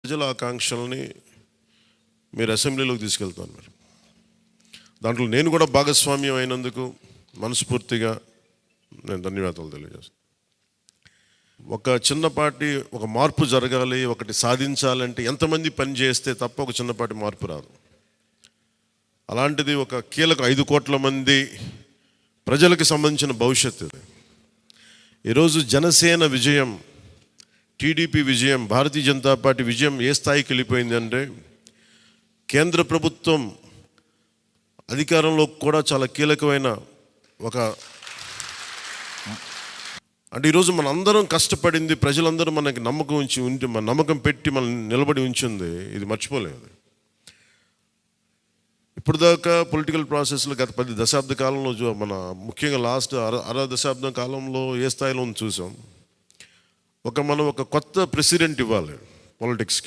ప్రజల ఆకాంక్షల్ని మీరు అసెంబ్లీలోకి తీసుకెళ్తాను. మరి దాంట్లో నేను కూడా భాగస్వామ్యం అయినందుకు మనస్ఫూర్తిగా నేను ధన్యవాదాలు తెలియజేస్తాను. ఒక చిన్నపాటి ఒక మార్పు జరగాలి, ఒకటి సాధించాలంటే ఎంతమంది పని చేస్తే తప్ప ఒక చిన్నపాటి మార్పు రాదు. అలాంటిది ఒక కీలక 5 కోట్ల మంది ప్రజలకు సంబంధించిన భవిష్యత్తు ఇది. ఈరోజు జనసేన విజయం, టీడీపీ విజయం, భారతీయ జనతా పార్టీ విజయం ఏ స్థాయికి వెళ్ళిపోయింది అంటే కేంద్ర ప్రభుత్వం అధికారంలో కూడా చాలా కీలకమైన అంటే ఈరోజు మన అందరం కష్టపడింది, ప్రజలందరూ మనకి మన నమ్మకం పెట్టి మనం నిలబడి ఉంచింది, ఇది మర్చిపోలేదు. ఇప్పుడు దాకా పొలిటికల్ ప్రాసెస్లో గత 10 దశాబ్ద కాలంలో మన ముఖ్యంగా లాస్ట్ అర దశాబ్దం కాలంలో ఏ స్థాయిలో చూసాం. మనం ఒక కొత్త ప్రెసిడెంట్ ఇవ్వాలి పాలిటిక్స్కి.